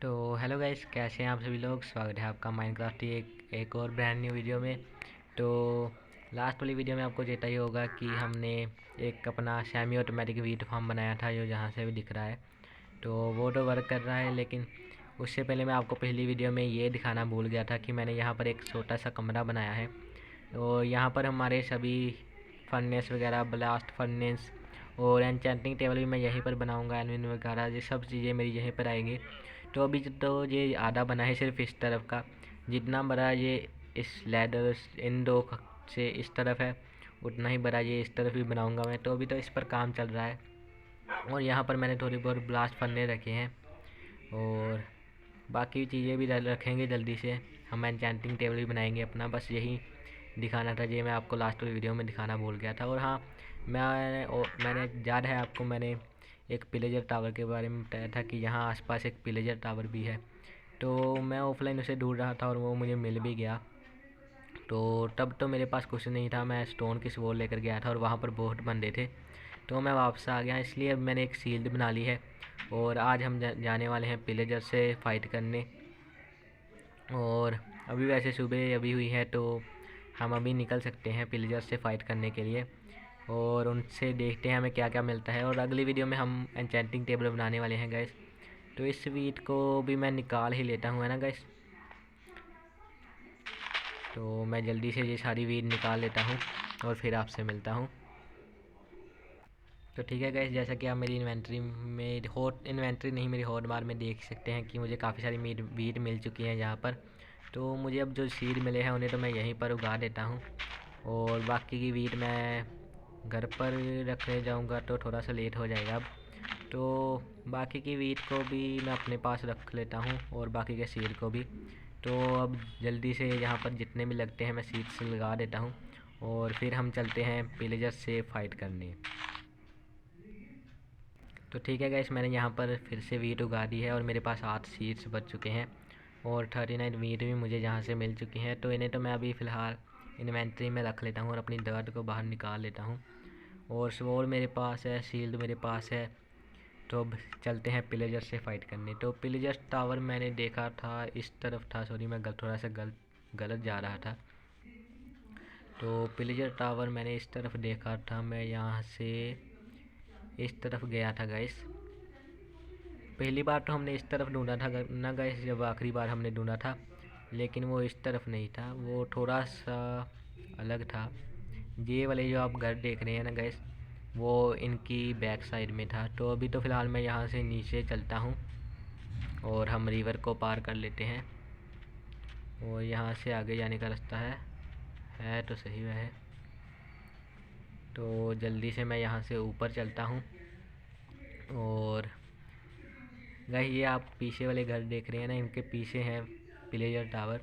तो hello guys, कैसे हैं आप सभी लोग। स्वागत है आपका माइनक्राफ्ट की एक और ब्रांड न्यू वीडियो में। तो लास्ट वाली वीडियो में आपको चेता ही होगा कि हमने एक अपना सेमी ऑटोमेटिक वीट फार्म बनाया था, जो जहाँ से भी दिख रहा है। तो वो तो वर्क कर रहा है, लेकिन उससे पहले मैं आपको पहली वीडियो में ये दिखाना भूल गया था कि मैंने यहाँ पर एक छोटा सा कमरा बनाया है। तो यहाँ पर हमारे सभी फर्नेस वगैरह, ब्लास्ट फर्नेस और एन्चेंटिंग टेबल भी मैं यहीं पर बनाऊँगा। एनविन वगैरह ये सब चीज़ें मेरी यहीं पर आएंगी। तो अभी तो ये आधा बना है सिर्फ इस तरफ का, जितना बड़ा ये इस लैडर इन दो से इस तरफ है उतना ही बड़ा ये इस तरफ भी बनाऊंगा मैं। तो अभी तो इस पर काम चल रहा है। और यहाँ पर मैंने थोड़ी बहुत ब्लास्ट फन्ने रखे हैं और बाकी चीज़ें भी रखेंगे जल्दी से। हम एन्चेंटिंग टेबल भी बनाएंगे अपना, बस यही दिखाना था। ये मैं आपको लास्ट वीडियो में दिखाना भूल गया था। और हाँ, मैंने याद है आपको, मैंने एक पिलेजर टावर के बारे में बताया था कि यहाँ आसपास एक पिलेजर टावर भी है। तो मैं ऑफलाइन उसे ढूंढ रहा था और वो मुझे मिल भी गया। तो तब तो मेरे पास कुछ नहीं था, मैं स्टोन की स्वॉर्ड लेकर गया था और वहाँ पर बहुत बंदे थे। तो मैं वापस आ गया, इसलिए अब मैंने एक शील्ड बना ली है और आज हम जाने वाले हैं पिलेजर से फ़ाइट करने। और अभी वैसे सुबह अभी हुई है, तो हम अभी निकल सकते हैं पिलेजर से फ़ाइट करने के लिए और उनसे देखते हैं हमें क्या क्या मिलता है। और अगली वीडियो में हम एन्चेंटिंग टेबल बनाने वाले हैं गैस। तो इस वीट को भी मैं निकाल ही लेता हूँ, है ना गैस। तो मैं जल्दी से ये सारी वीट निकाल लेता हूँ और फिर आपसे मिलता हूँ। तो ठीक है गैस, जैसा कि आप मेरी इन्वेंट्री में हॉट इन्वेंट्री नहीं, मेरी हॉट बार में देख सकते हैं कि मुझे काफ़ी सारी वीट मिल चुकी है यहाँ पर। तो मुझे अब जो सीड मिले हैं उन्हें तो मैं यहीं पर उगा देता हूँ और बाकी की वीट मैं घर पर रखने जाऊँगा तो थोड़ा सा लेट हो जाएगा अब। तो बाकी की वीट को भी मैं अपने पास रख लेता हूँ और बाकी के सीड को भी। तो अब जल्दी से यहाँ पर जितने भी लगते हैं मैं सीड्स लगा देता हूँ और फिर हम चलते हैं पिलेजर से फ़ाइट करने। तो ठीक है गाइस, मैंने यहाँ पर फिर से वीट उगा दी है और मेरे पास 8 सीड्स बच चुके हैं और 39 वीट भी मुझे यहाँ से मिल चुकी हैं। तो इन्हें तो मैं अभी फ़िलहाल इन्वेंट्री में रख लेता हूँ और अपनी दर्द को बाहर निकाल लेता हूँ। और स्वॉर्ड मेरे पास है, शील्ड मेरे पास है। तो अब चलते हैं पिलेजर से फ़ाइट करने। तो पिलेजर टावर मैंने देखा था इस तरफ था, सॉरी मैं थोड़ा सा गलत जा रहा था। तो पिलेजर टावर मैंने इस तरफ देखा था, मैं यहाँ से इस तरफ गया था गाइस। पहली बार तो हमने इस तरफ ढूंढा था ना गाइस, जब आखिरी बार हमने ढूंढा था, लेकिन वो इस तरफ नहीं था, वो थोड़ा सा अलग था। ये वाले जो आप घर देख रहे हैं ना गाइस, वो इनकी बैक साइड में था। तो अभी तो फ़िलहाल मैं यहाँ से नीचे चलता हूँ और हम रिवर को पार कर लेते हैं और यहाँ से आगे जाने का रास्ता है तो सही वह है। तो जल्दी से मैं यहाँ से ऊपर चलता हूँ। और गाइस, ये आप पीछे वाले घर देख रहे हैं ना, इनके पीछे हैं पिलेजर टावर।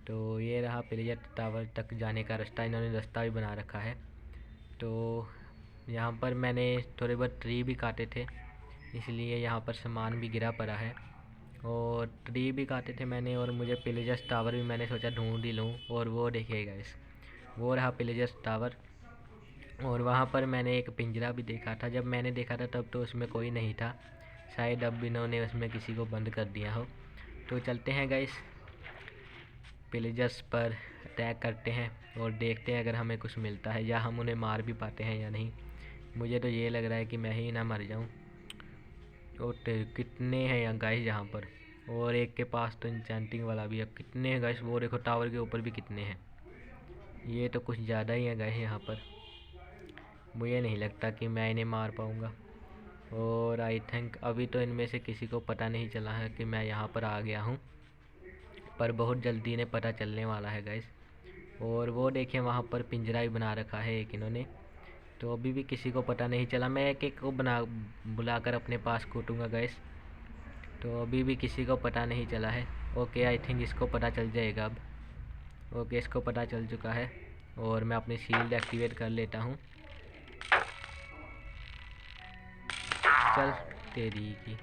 तो ये रहा पिलेजर टावर तक जाने का रास्ता, इन्होंने रास्ता भी बना रखा है। तो यहाँ पर मैंने थोड़े बहुत ट्री भी काटे थे, इसलिए यहाँ पर सामान भी गिरा पड़ा है। और ट्री भी काटे थे मैंने और मुझे पिलेजर टावर भी मैंने सोचा ढूंढ ही लूँ। और वो देखिएगा इस, वो रहा पिलेजर टावर। और वहाँ पर मैंने एक पिंजरा भी देखा था, जब मैंने देखा था तब तो उसमें कोई नहीं था, शायद अब इन्होंने उसमें किसी को बंद कर दिया हो। तो चलते हैं गाइस, पिलेजर्स पर अटैक करते हैं और देखते हैं अगर हमें कुछ मिलता है या हम उन्हें मार भी पाते हैं या नहीं। मुझे तो ये लग रहा है कि मैं ही ना मर जाऊं। और कितने हैं यहाँ गाइस यहाँ पर, और एक के पास तो इंचेंटिंग वाला भी है। कितने हैं गाइस, वो देखो टावर के ऊपर भी कितने हैं। ये तो कुछ ज़्यादा ही है गाइस यहाँ पर। मुझे नहीं लगता कि मैं इन्हें मार पाऊँगा। और आई थिंक अभी तो इनमें से किसी को पता नहीं चला है कि मैं यहाँ पर आ गया हूँ, पर बहुत जल्दी इन्हें पता चलने वाला है गाइस। और वो देखिए वहाँ पर पिंजरा भी बना रखा है एक इन्होंने। तो अभी भी किसी को पता नहीं चला, मैं एक एक को बुलाकर अपने पास कूटूँगा गाइस। तो अभी भी किसी को पता नहीं चला है। ओके, आई थिंक इसको पता चल जाएगा अब। ओके, इसको पता चल चुका है और मैं अपनी शील्ड एक्टिवेट कर लेता हूँ। चल तेरी की।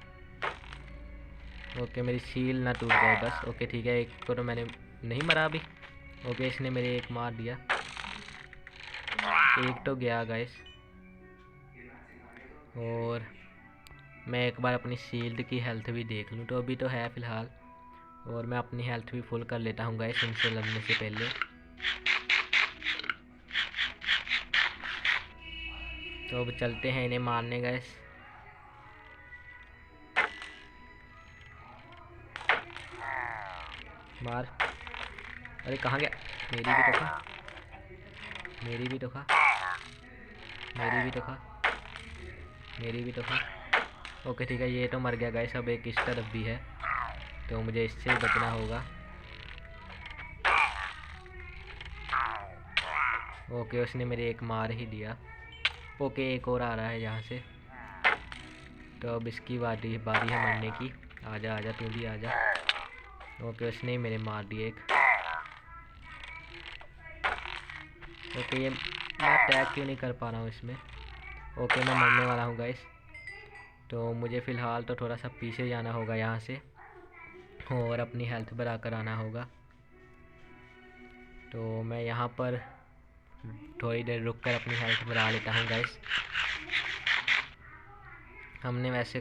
ओके, मेरी शील्ड ना टूट जाए बस। ओके ठीक है, एक को तो मैंने नहीं मरा अभी। ओके, इसने मेरे एक मार दिया, एक तो गया गाइस। और मैं एक बार अपनी शील्ड की हेल्थ भी देख लूँ। तो अभी तो है फ़िलहाल, और मैं अपनी हेल्थ भी फुल कर लेता हूँ गाइस इनसे लड़ने से पहले। तो अब चलते हैं इन्हें मारने गाइस। मार। अरे कहाँ गया? मेरी भी तो खा, मेरी भी तो खा, मेरी भी तो खा, मेरी भी तो खा। ओके ठीक है, ये तो मर गया गाइस। अब एक इस तरफ भी है, तो मुझे इससे बचना होगा। ओके, उसने मेरे एक मार ही दिया। ओके, एक और आ रहा है यहाँ से। तो अब इसकी बारी बारी है मरने की। आजा आजा, तू भी आजा। ओके, उसने ही मेरे मार दिए एक। ओके, ये मैं अटैक क्यों नहीं कर पा रहा हूँ इसमें। ओके, मैं मरने वाला हूँ गाइस। तो मुझे फ़िलहाल तो थोड़ा सा पीछे जाना होगा यहाँ से, और अपनी हेल्थ बढ़ा कर आना होगा। तो मैं यहाँ पर थोड़ी देर रुक कर अपनी हेल्थ बढ़ा लेता हूँ गाइस। हमने वैसे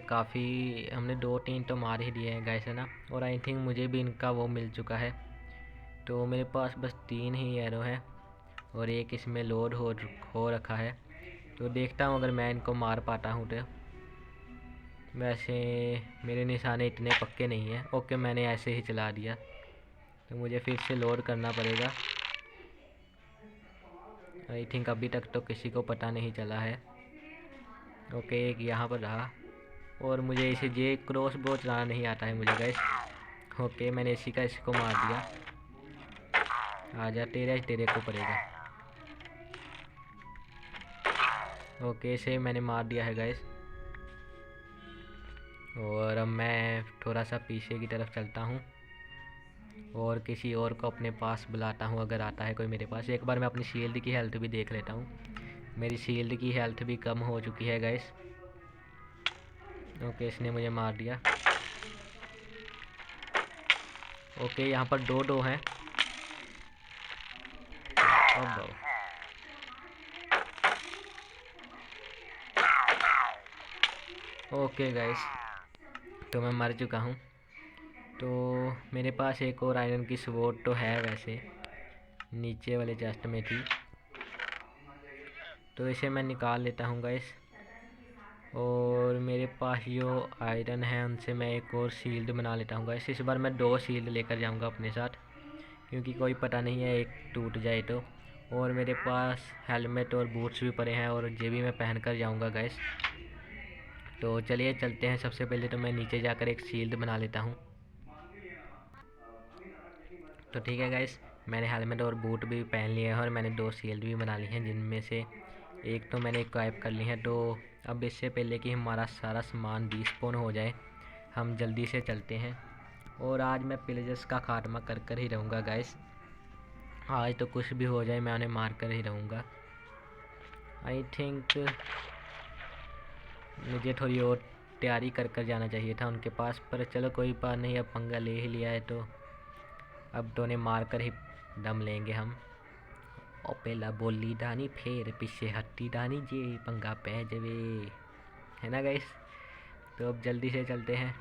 हमने 2-3 तो मार ही दिए हैं गाइस, है ना। और आई थिंक मुझे भी इनका वो मिल चुका है। तो मेरे पास बस 3 ही एरो हैं, और एक इसमें लोड हो रखा है। तो देखता हूँ अगर मैं इनको मार पाता हूँ तो। वैसे मेरे निशाने इतने पक्के नहीं हैं। ओके, मैंने ऐसे ही चला दिया, तो मुझे फिर से लोड करना पड़ेगा। आई थिंक अभी तक तो किसी को पता नहीं चला है। ओके, एक यहाँ पर रहा, और मुझे इसे ये क्रॉस बो चलाना नहीं आता है मुझे गाइस। ओके, मैंने इसको मार दिया। आजा, तेरे को पड़ेगा। ओके, इसे मैंने मार दिया है गाइस। और अब मैं थोड़ा सा पीछे की तरफ चलता हूँ, और किसी और को अपने पास बुलाता हूँ अगर आता है कोई मेरे पास। एक बार मैं अपनी शील्ड की हेल्थ भी देख लेता हूँ। मेरी शील्ड की हेल्थ भी कम हो चुकी है गाइस। ओके, इसने मुझे मार दिया। ओके, यहाँ पर दो हैं। अब ओके गाइस, तो मैं मर चुका हूँ। तो मेरे पास एक और आयरन की स्वॉर्ड तो है वैसे, नीचे वाले चेस्ट में थी, तो इसे मैं निकाल लेता हूँ गाइस। और मेरे पास जो आयरन है उनसे मैं एक और शील्ड बना लेता हूँ गाइस। इस बार मैं 2 शील्ड लेकर जाऊँगा अपने साथ, क्योंकि कोई पता नहीं है एक टूट जाए तो। और मेरे पास हेलमेट और बूट्स भी पड़े हैं, और ये भी मैं पहन कर जाऊँगा गाइस। तो चलिए चलते हैं। सबसे पहले तो मैं नीचे जाकर एक शील्ड बना लेता हूँ। तो ठीक है गाइस, मैंने हेलमेट और बूट भी पहन लिए हैं, और मैंने 2 शील्ड भी बना ली हैं, जिनमें से एक तो मैंने इक्वाइप कर ली है। तो अब इससे पहले कि हमारा सारा सामान डिस्पोन हो जाए, हम जल्दी से चलते हैं। और आज मैं पिलेजर्स का खात्मा कर कर ही रहूँगा गाइस। आज तो कुछ भी हो जाए, मैं उन्हें मार कर ही रहूँगा। आई थिंक मुझे थोड़ी और तैयारी कर कर जाना चाहिए था उनके पास, पर चलो कोई बात नहीं, अब पंगा ले ही लिया है तो अब तो उन्हें मार कर ही दम लेंगे हम। ओ पहला बोली दानी फिर पीछे हट्टी दानी, जे पंगा पै जवे, है ना गाइस। तो अब जल्दी से चलते हैं।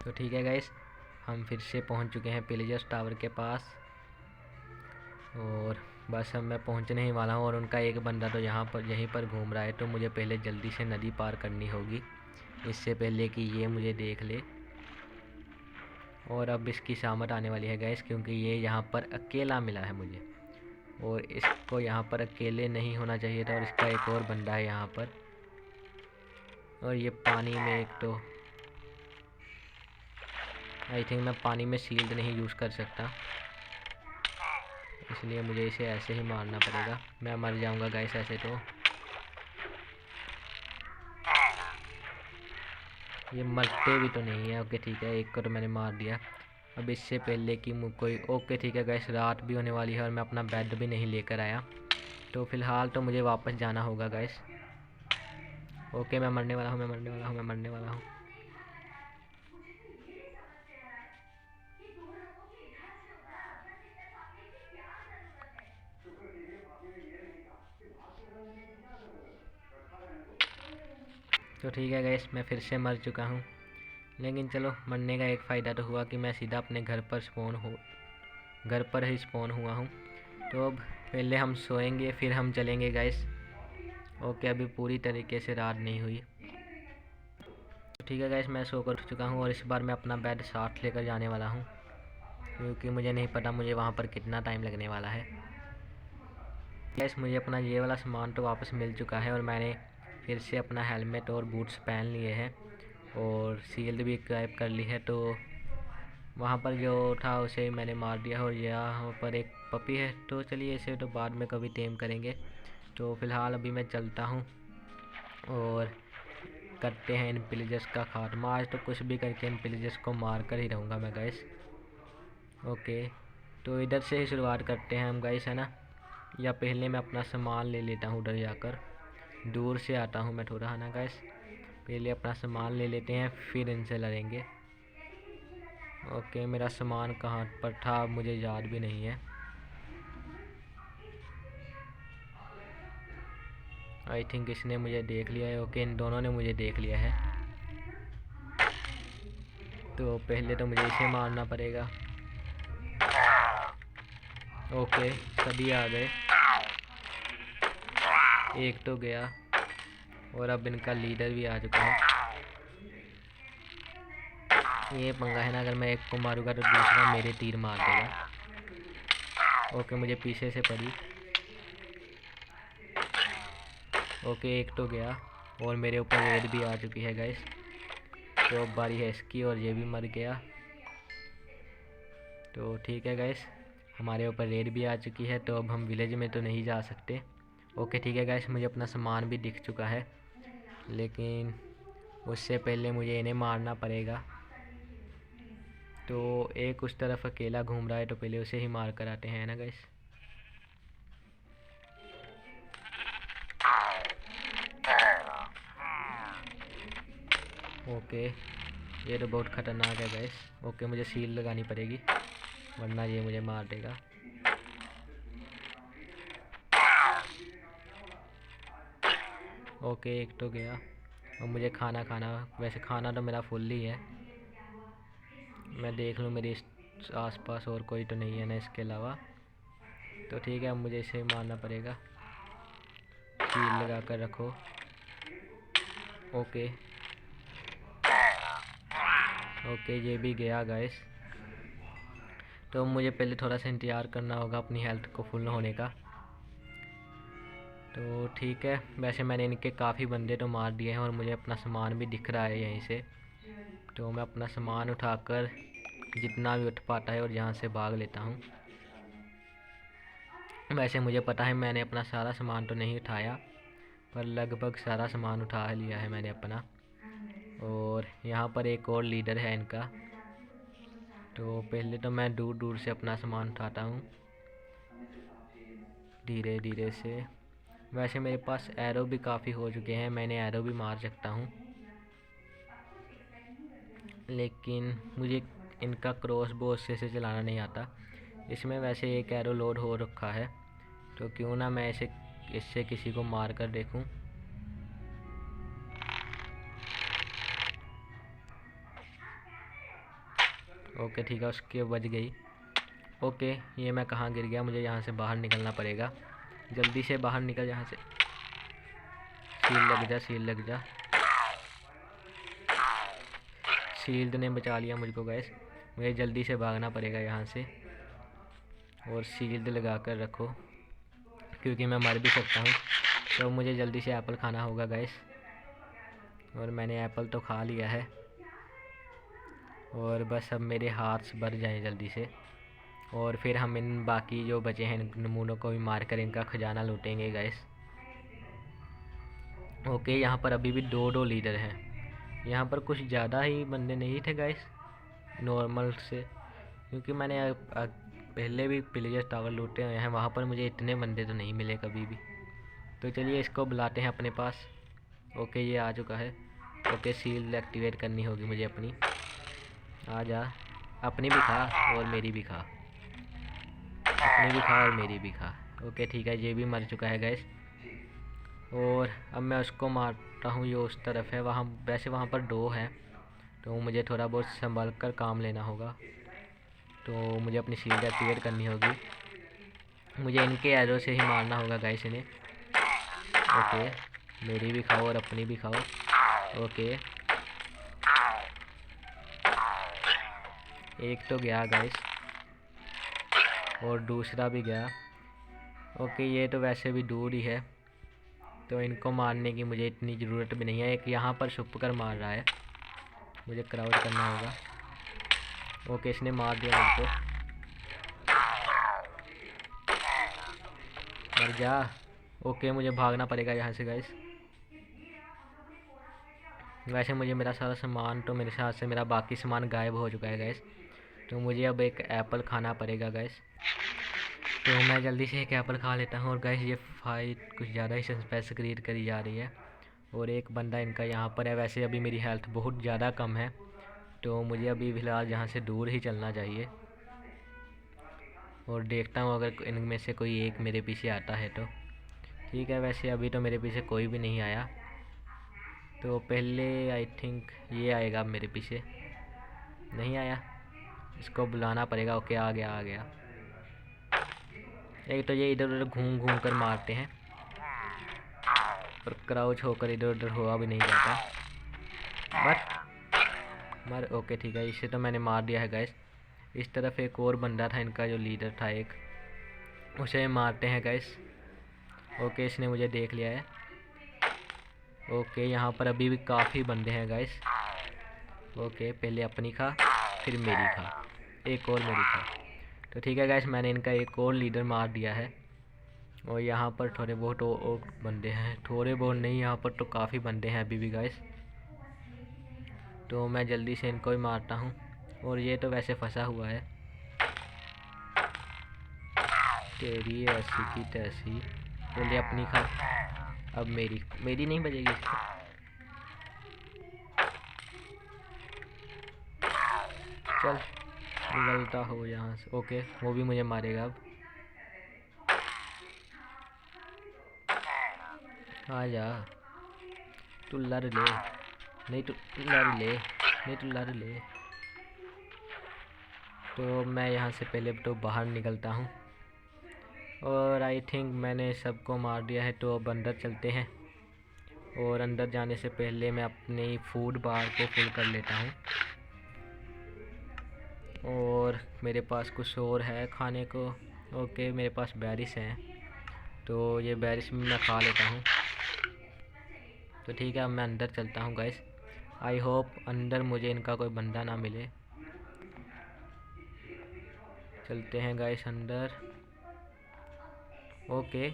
तो ठीक है गाइस, हम फिर से पहुंच चुके हैं पिलेजर्स टावर के पास, और बस अब मैं पहुंचने ही वाला हूं। और उनका एक बंदा तो यहीं पर घूम रहा है, तो मुझे पहले जल्दी से नदी पार करनी होगी, इससे पहले कि ये मुझे देख ले। और अब इसकी शामत आने वाली है गैस, क्योंकि ये यहाँ पर अकेला मिला है मुझे, और इसको यहाँ पर अकेले नहीं होना चाहिए था। और इसका एक और बंदा है यहाँ पर, और ये पानी में एक तो आई थिंक मैं पानी में शील्ड नहीं यूज़ कर सकता, इसलिए मुझे इसे ऐसे ही मारना पड़ेगा। मैं मर जाऊँगा गैस ऐसे तो। ये मरते भी तो नहीं है। ओके ठीक है, एक को तो मैंने मार दिया। अब इससे पहले कि कोई ओके ठीक है गैस, रात भी होने वाली है, और मैं अपना बेड भी नहीं लेकर आया, तो फ़िलहाल तो मुझे वापस जाना होगा गैस। ओके, मैं मरने वाला हूँ, मैं मरने वाला हूँ, मैं मरने वाला हूँ। तो ठीक है गाइस, मैं फिर से मर चुका हूँ। लेकिन चलो, मरने का एक फ़ायदा तो हुआ कि मैं सीधा अपने घर पर ही स्पॉन हुआ हूँ। तो अब पहले हम सोएंगे, फिर हम चलेंगे गाइस। ओके, अभी पूरी तरीके से रात नहीं हुई। तो ठीक है गाइस, मैं सोकर उठ चुका हूँ और इस बार मैं अपना बेड साथ लेकर जाने वाला हूँ, क्योंकि मुझे नहीं पता मुझे वहाँ पर कितना टाइम लगने वाला है। गाइस, मुझे अपना ये वाला सामान तो वापस मिल चुका है और मैंने फिर से अपना हेलमेट और बूट्स पहन लिए हैं और शील्ड भी गायब कर ली है। तो वहाँ पर जो था उसे मैंने मार दिया और यहाँ पर एक पपी है। तो चलिए, इसे तो बाद में कभी टेम करेंगे। तो फ़िलहाल अभी मैं चलता हूँ और करते हैं इन पिलेजर्स का खात्मा। आज तो कुछ भी करके इन पिलेजर्स को मार कर ही रहूँगा मैं गाइस। ओके, तो इधर से ही शुरुआत करते हैं हम गाइस, है ना। या पहले मैं अपना सामान ले लेता हूँ, उधर जाकर दूर से आता हूँ मैं थोड़ा, है ना गाइस। पहले अपना सामान ले लेते हैं, फिर इनसे लड़ेंगे। ओके, मेरा सामान कहाँ पर था मुझे याद भी नहीं है। आई थिंक इसने मुझे देख लिया है। ओके, इन दोनों ने मुझे देख लिया है। तो पहले तो मुझे इसे मारना पड़ेगा। ओके, सभी आ गए, एक तो गया और अब इनका लीडर भी आ चुका है। ये पंगा है ना, अगर मैं एक को मारूंगा तो दूसरा मेरे तीर मार देगा। ओके, मुझे पीछे से पड़ी। ओके, एक तो गया और मेरे ऊपर रेड भी आ चुकी है गाइस। तो अब बारी है इसकी और ये भी मर गया। तो ठीक है गाइस, हमारे ऊपर रेड भी आ चुकी है। तो अब हम विलेज में तो नहीं जा सकते। ओके ठीक है गाइस, मुझे अपना सामान भी दिख चुका है, लेकिन उससे पहले मुझे इन्हें मारना पड़ेगा। तो एक उस तरफ अकेला घूम रहा है, तो पहले उसे ही मार कर आते हैं ना गाइस। ओके, ये तो बहुत ख़तरनाक है गाइस। ओके, मुझे सील लगानी पड़ेगी वरना ये मुझे मार देगा। ओके, एक तो गया। अब मुझे खाना खाना, वैसे खाना तो मेरा फुल ही है। मैं देख लूँ मेरे आसपास और कोई तो नहीं है ना इसके अलावा। तो ठीक है, अब मुझे इसे मारना पड़ेगा। शील लगा कर रखो। ओके ओके, ये भी गया गाइस। तो मुझे पहले थोड़ा सा इंतज़ार करना होगा अपनी हेल्थ को फुल होने का। तो ठीक है, वैसे मैंने इनके काफ़ी बंदे तो मार दिए हैं और मुझे अपना सामान भी दिख रहा है यहीं से। तो मैं अपना सामान उठाकर जितना भी उठ पाता है और यहाँ से भाग लेता हूँ। वैसे मुझे पता है मैंने अपना सारा सामान तो नहीं उठाया, पर लगभग सारा सामान उठा लिया है मैंने अपना। और यहाँ पर एक और लीडर है इनका। तो पहले तो मैं दूर दूर से अपना सामान उठाता हूँ, धीरे धीरे से। वैसे मेरे पास एरो भी काफ़ी हो चुके हैं, मैंने एरो भी मार सकता हूँ, लेकिन मुझे इनका क्रॉस बो से चलाना नहीं आता। इसमें वैसे एक एरो लोड हो रखा है, तो क्यों ना मैं इससे किसी को मार कर देखूँ। ओके ठीक है, उसके बज गई। ओके, ये मैं कहाँ गिर गया, मुझे यहाँ से बाहर निकलना पड़ेगा। जल्दी से बाहर निकल यहाँ से। शील्ड लग जा, शील्ड लग जा। शील्ड ने बचा लिया मुझको गैस। मुझे जल्दी से भागना पड़ेगा यहाँ से और शील्ड लगा कर रखो, क्योंकि मैं मर भी सकता हूँ। तो मुझे जल्दी से एप्पल खाना होगा गैस, और मैंने एप्पल तो खा लिया है। और बस अब मेरे हाथ भर जाएं जल्दी से, और फिर हम इन बाकी जो बचे हैं नमूनों को भी मार कर इनका खजाना लूटेंगे गैस। ओके, यहाँ पर अभी भी दो लीडर हैं। यहाँ पर कुछ ज़्यादा ही बंदे नहीं थे गैस नॉर्मल से, क्योंकि मैंने पहले भी पिलेजर टावर लूटे हुए हैं, वहाँ पर मुझे इतने बंदे तो नहीं मिले कभी भी। तो चलिए इसको बुलाते हैं अपने पास। ओके, ये आ चुका है। ओके, शील्ड एक्टिवेट करनी होगी मुझे अपनी। आ जा, अपनी भी खा और मेरी भी खा, अपनी भी खा और मेरी भी खा। ओके ठीक है, ये भी मर चुका है गैस। और अब मैं उसको मारता हूँ। ये उस तरफ है, वहाँ वैसे वहाँ पर 2 है, तो मुझे थोड़ा बहुत संभल कर काम लेना होगा। तो मुझे अपनी शील्ड एक्टिवेट करनी होगी। मुझे इनके एरो से ही मारना होगा गाइस इन्हें। ओके, मेरी भी खाओ और अपनी भी खाओ। ओके, एक तो गया गाइस और दूसरा भी गया। ओके, ये तो वैसे भी दूर ही है, तो इनको मारने की मुझे इतनी ज़रूरत भी नहीं है। एक यहाँ पर छुप कर मार रहा है, मुझे क्राउड करना होगा। ओके, इसने मार दिया मुझको। मर जा। ओके, मुझे भागना पड़ेगा यहाँ से गाइस। वैसे मुझे मेरा सारा सामान, तो मेरे साथ से मेरा बाकी सामान गायब हो चुका है गाइस, तो मुझे अब एक एप्पल खाना पड़ेगा गाइस। तो मैं जल्दी से एक एप्पल खा लेता हूँ। और गाइस ये फाइट कुछ ज़्यादा ही सस्पेंस क्रिएट करी जा रही है, और एक बंदा इनका यहाँ पर है। वैसे अभी मेरी हेल्थ बहुत ज़्यादा कम है, तो मुझे अभी फ़िलहाल यहाँ से दूर ही चलना चाहिए। और देखता हूँ अगर इनमें से कोई एक मेरे पीछे आता है तो ठीक है। वैसे अभी तो मेरे पीछे कोई भी नहीं आया, तो पहले आई थिंक ये आएगा मेरे पीछे। नहीं आया, इसको बुलाना पड़ेगा। ओके, आ गया आ गया। एक तो ये इधर उधर घूम घूम कर मारते हैं, और क्राउच होकर इधर उधर हुआ भी नहीं जाता। मर। ओके ठीक है, इसे तो मैंने मार दिया है गाइस। इस तरफ एक और बंदा था इनका, जो लीडर था एक, उसे मारते हैं गाइस। ओके, इसने मुझे देख लिया है। ओके, यहाँ पर अभी भी काफ़ी बंदे हैं गाइस। ओके, पहले अपनी खा, फिर मेरी खा, एक और मेरी खा। तो ठीक है गाइस, मैंने इनका एक और लीडर मार दिया है। और यहाँ पर थोड़े बहुत और बंदे हैं, थोड़े बहुत नहीं, यहाँ पर तो काफ़ी बंदे हैं अभी भी गाइस। तो मैं जल्दी से इनको ही मारता हूँ। और ये तो वैसे फंसा हुआ है। तेरी ऐसी की तैसी, पहले अपनी खा, अब मेरी। मेरी नहीं बजेगी इसको। चल निकलता हो यहाँ से। ओके, वो भी मुझे मारेगा अब। आ जा, तू लड़ ले। नहीं तू लड़ ले, नहीं तू लड़ ले। तो मैं यहाँ से पहले तो बाहर निकलता हूँ। और आई थिंक मैंने सबको मार दिया है, तो अब अंदर चलते हैं। और अंदर जाने से पहले मैं अपनी फूड बार को फुल कर लेता हूँ। और मेरे पास कुछ और है खाने को। ओके, मेरे पास बेरिस हैं, तो ये बेरिस मैं खा लेता हूँ। तो ठीक है, अब मैं अंदर चलता हूँ गाइस। आई होप अंदर मुझे इनका कोई बंदा ना मिले। चलते हैं गाइस अंदर। ओके,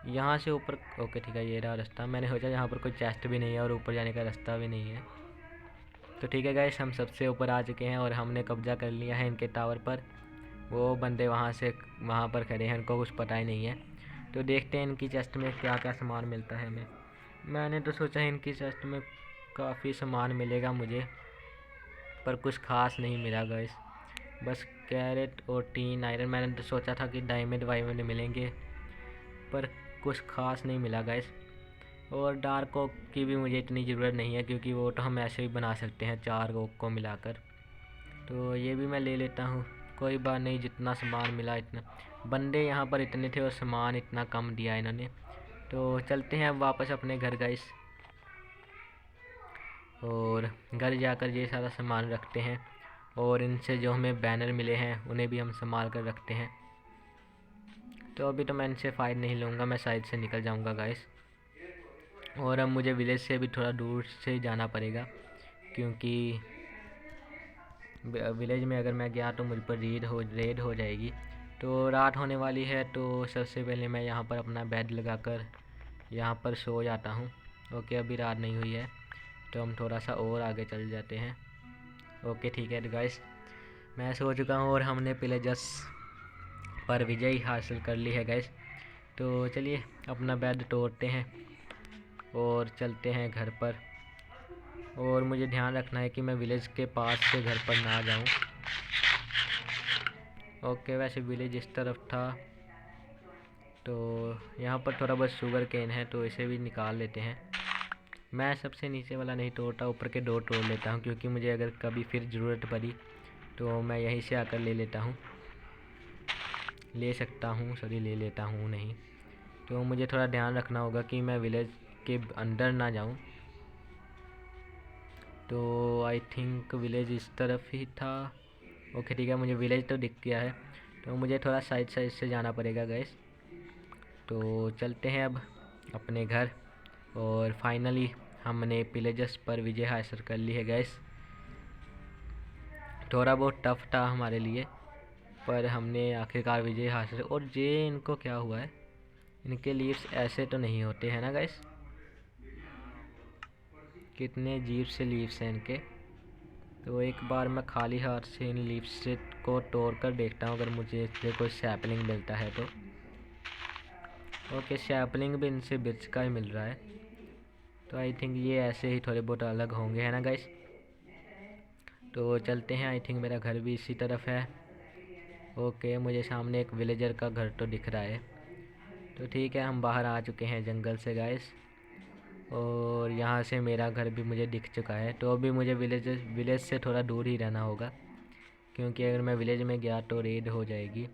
यहाँ से ऊपर। ओके ठीक है, ये रहा रास्ता। मैंने सोचा यहाँ पर कोई चेस्ट भी नहीं है और ऊपर जाने का रास्ता भी नहीं है। तो ठीक है गाइस, हम सबसे ऊपर आ चुके हैं और हमने कब्जा कर लिया है इनके टावर पर। वो बंदे वहाँ पर खड़े हैं, उनको कुछ पता ही नहीं है। तो देखते हैं इनकी चेस्ट में क्या क्या सामान मिलता है हमें। मैंने तो सोचा इनकी चेस्ट में काफ़ी सामान मिलेगा मुझे, पर कुछ खास नहीं मिला गाइस। बस कैरेट और टीन आयरन। मैंने तो सोचा था कि डायमंड वायमंड मिलेंगे, पर कुछ खास नहीं मिला गाइस। और डार्क ओक की भी मुझे इतनी ज़रूरत नहीं है, क्योंकि वो तो हम ऐसे ही बना सकते हैं 4 ओक को मिलाकर। तो ये भी मैं ले लेता हूँ, कोई बात नहीं। जितना सामान मिला इतना, बंदे यहाँ पर इतने थे और सामान इतना कम दिया इन्होंने। तो चलते हैं अब वापस अपने घर गाइस, और घर जाकर ये सारा सामान रखते हैं। और इनसे जो हमें बैनर मिले हैं उन्हें भी हम संभाल कर रखते हैं। तो अभी तो मैं इनसे फ़ायदा नहीं लूँगा, मैं साइड से निकल जाऊँगा गाइस। और अब मुझे विलेज से भी थोड़ा दूर से जाना पड़ेगा, क्योंकि विलेज में अगर मैं गया तो मुझ पर रेड हो जाएगी। तो रात होने वाली है, तो सबसे पहले मैं यहाँ पर अपना बेड लगाकर यहाँ पर सो जाता हूँ। ओके, अभी रात नहीं हुई है, तो हम थोड़ा सा और आगे चल जाते हैं। ओके ठीक है गाइस, मैं सो चुका हूँ और हमने पिलेजर्स पर विजय हासिल कर ली है गाइस। तो चलिए अपना बेड तोड़ते हैं और चलते हैं घर पर। और मुझे ध्यान रखना है कि मैं विलेज के पास से घर पर ना जाऊं। ओके, वैसे विलेज इस तरफ था। तो यहाँ पर थोड़ा बहुत शुगर केन है, तो इसे भी निकाल लेते हैं। मैं सबसे नीचे वाला नहीं तोड़ता, ऊपर के 2 तोड़ लेता हूँ, क्योंकि मुझे अगर कभी फिर ज़रूरत पड़ी तो मैं यहीं से आकर ले लेता हूँ, ले लेता हूँ नहीं। तो मुझे थोड़ा ध्यान रखना होगा कि मैं विलेज के अंदर ना जाऊँ। तो आई थिंक विलेज इस तरफ ही था। ओके ठीक है, मुझे विलेज तो दिख गया है, तो मुझे थोड़ा साइड से जाना पड़ेगा गैस। तो चलते हैं अब अपने घर, और फाइनली हमने विलेजर्स पर विजय हासिल कर ली है गैस। थोड़ा बहुत टफ था हमारे लिए, पर हमने आखिरकार विजय हासिल। और ये इनको क्या हुआ है, इनके लीव्स ऐसे तो नहीं होते हैं ना गैस, कितने अजीब से लीव्स हैं इनके। तो एक बार मैं खाली हाथ से इन लीव्स को तोड़ कर देखता हूँ, अगर मुझे इससे कोई सैपलिंग मिलता है तो। ओके, सैपलिंग भी इनसे बिच का ही मिल रहा है, तो आई थिंक ये ऐसे ही थोड़े बहुत अलग होंगे, है ना गाइस। तो चलते हैं, आई थिंक मेरा घर भी इसी तरफ है। ओके, मुझे सामने एक विलेजर का घर तो दिख रहा है। तो ठीक है, हम बाहर आ चुके हैं जंगल से गाइस, और यहाँ से मेरा घर भी मुझे दिख चुका है। तो अभी मुझे विलेज से थोड़ा दूर ही रहना होगा, क्योंकि अगर मैं विलेज में गया तो रेड हो जाएगी।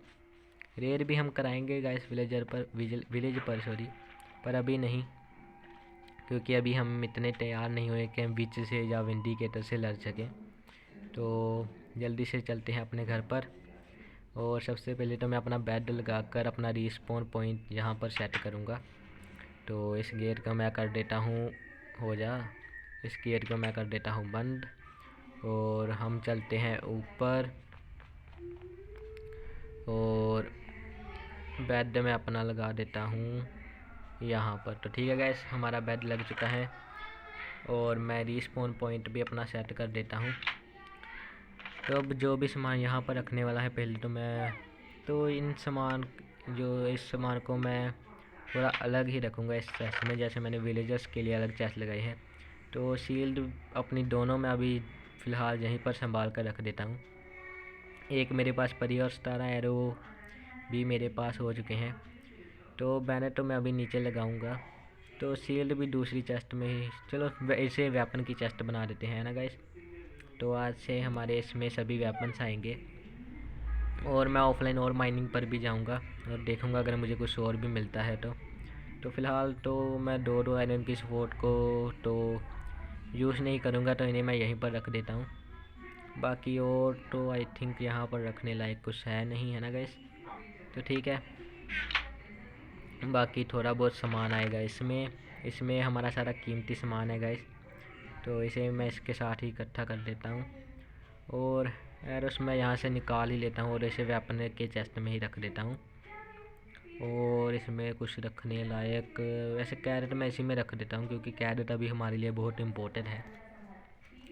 रेड भी हम कराएंगे गाइस विलेज पर सॉरी, पर अभी नहीं, क्योंकि अभी हम इतने तैयार नहीं हुए कि हम विच से या विंडिकेटर से लड़ सकें। तो जल्दी से चलते हैं अपने घर पर, और सबसे पहले तो मैं अपना बेड लगाकर अपना रिस्पॉन पॉइंट यहाँ पर सेट करूँगा। तो इस गेट को मैं कर देता हूँ, इस गेट को मैं कर देता हूँ बंद, और हम चलते हैं ऊपर, और बेड में अपना लगा देता हूँ यहाँ पर। तो ठीक है गैस, हमारा बेड लग चुका है, और मैं रिस्पॉन पॉइंट भी अपना सेट कर देता हूँ। तो अब जो भी सामान यहाँ पर रखने वाला है, पहले तो इस सामान को मैं थोड़ा अलग ही रखूँगा इस चेस्ट में, जैसे मैंने विलेजर्स के लिए अलग चेस्ट लगाई है। तो शील्ड अपनी दोनों में अभी फ़िलहाल यहीं पर संभाल कर रख देता हूँ। एक मेरे पास परी और 17 एरो भी मेरे पास हो चुके हैं। तो बैनर तो मैं अभी नीचे लगाऊंगा। तो शील्ड भी दूसरी चेस्ट में ही, चलो इसे वेपन की चेस्ट बना देते हैं ना गाइस। तो आज से हमारे इसमें सभी वेपन्स आएंगे, और मैं ऑफलाइन और माइनिंग पर भी जाऊंगा और देखूंगा अगर मुझे कुछ और भी मिलता है तो फ़िलहाल तो मैं दो आयरन की सपोर्ट को तो यूज़ नहीं करूंगा, तो इन्हें मैं यहीं पर रख देता हूँ। बाकी और तो आई थिंक यहाँ पर रखने लायक कुछ है नहीं, है ना गाइस। तो ठीक है, बाकी थोड़ा बहुत सामान आएगा इसमें हमारा सारा कीमती सामान है गाइस। तो इसे मैं इसके साथ ही इकट्ठा कर देता हूँ, और एरोस मैं यहाँ से निकाल ही लेता हूँ, और इसे वेपन के चेस्ट में ही रख देता हूँ। और इसमें कुछ रखने लायक, वैसे कैरेट मैं इसी में रख देता हूँ, क्योंकि कैरेट अभी हमारे लिए बहुत इम्पोर्टेंट है,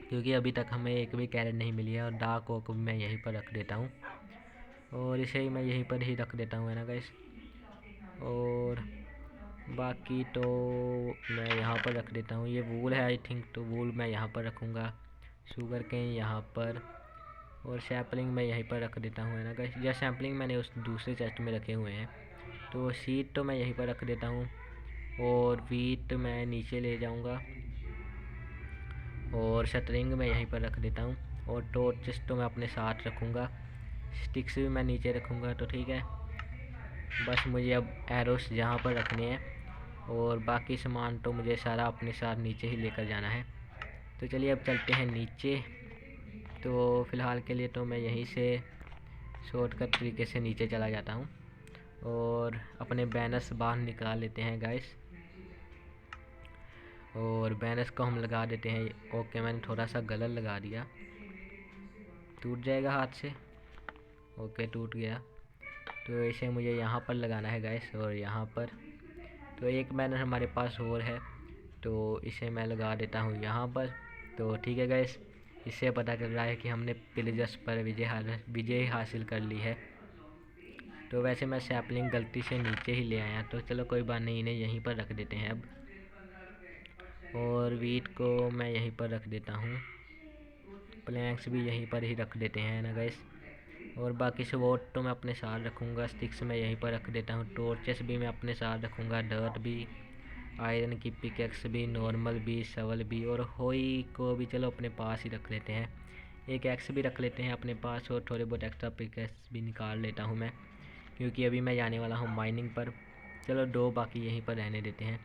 क्योंकि अभी तक हमें एक भी कैरेट नहीं मिली है। और डार्क ओक मैं यहीं पर रख देता हूँ, और इसे ही मैं यहीं पर ही रख देता हूँ, है ना गाइस। और बाकी तो मैं यहाँ पर रख देता हूँ, ये वूल है आई थिंक, तो वूल मैं यहाँ पर रखूँगा, शुगर केन यहाँ पर, और सैपलिंग मैं यहीं पर रख देता हूँ, है ना गाइस। या सैपलिंग मैंने उस दूसरे चेस्ट में रखे हुए हैं। तो सीड तो मैं यहीं पर रख देता हूँ, और वीट मैं नीचे ले जाऊँगा, और शटरिंग मैं यहीं पर रख देता हूँ, और टॉर्चेस तो मैं अपने साथ रखूँगा, स्टिक्स भी मैं नीचे रखूँगा। तो ठीक है, बस मुझे अब एरोस यहाँ पर रखने हैं, और बाकी सामान तो मुझे सारा अपने साथ नीचे ही लेकर जाना है। तो चलिए अब चलते हैं नीचे। तो फ़िलहाल के लिए तो मैं यहीं से शॉर्टकट तरीके से नीचे चला जाता हूँ, और अपने बैनर्स बाहर निकाल लेते हैं गाइस, और बैनर्स को हम लगा देते हैं। ओके, मैंने थोड़ा सा गलत लगा दिया, टूट जाएगा हाथ से। ओके, टूट गया। तो इसे मुझे यहाँ पर लगाना है गाइस, और यहाँ पर। तो एक बैनर हमारे पास और है, तो इसे मैं लगा देता हूँ यहाँ पर। तो ठीक है गाइस, इससे पता चल रहा है कि हमने पिलेजर्स पर विजय हासिल कर ली है। तो वैसे मैं सैपलिंग गलती से नीचे ही ले आया, तो चलो कोई बात नहीं, इन्हें यहीं पर रख देते हैं अब। और वीट को मैं यहीं पर रख देता हूँ, प्लैंक्स भी यहीं पर ही रख देते हैं ना गाइस। और बाकी स्वॉर्ड तो मैं अपने साथ रखूँगा, स्टिक्स मैं यहीं पर रख देता हूँ, टॉर्चेस भी मैं अपने साथ रखूँगा, डर्ट भी, आयरन की पिकेक्स भी, नॉर्मल भी, शवल भी, और होई को भी चलो अपने पास ही रख लेते हैं, एक एक्स भी रख लेते हैं अपने पास, और थोड़े बहुत एक्स्ट्रा पिकेक्स भी निकाल लेता हूँ मैं, क्योंकि अभी मैं जाने वाला हूँ माइनिंग पर। चलो 2 बाकी यहीं पर रहने देते हैं।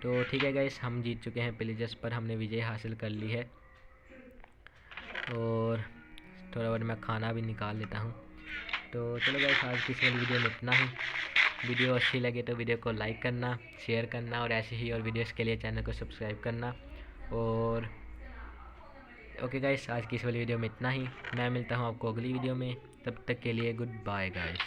तो ठीक है गाइस, हम जीत चुके हैं पिलेजर्स पर, हमने विजय हासिल कर ली है। और थोड़ा बहुत मैं खाना भी निकाल लेता हूँ। तो चलो गाइस, आज की इस वाली वीडियो में इतना ही। वीडियो अच्छी लगे तो वीडियो को लाइक करना, शेयर करना, और ऐसे ही और वीडियोस के लिए चैनल को सब्सक्राइब करना। और ओके गाइस, आज की इस वाली वीडियो में इतना ही। मैं मिलता हूँ आपको अगली वीडियो में, तब तक के लिए गुड बाय गाइस।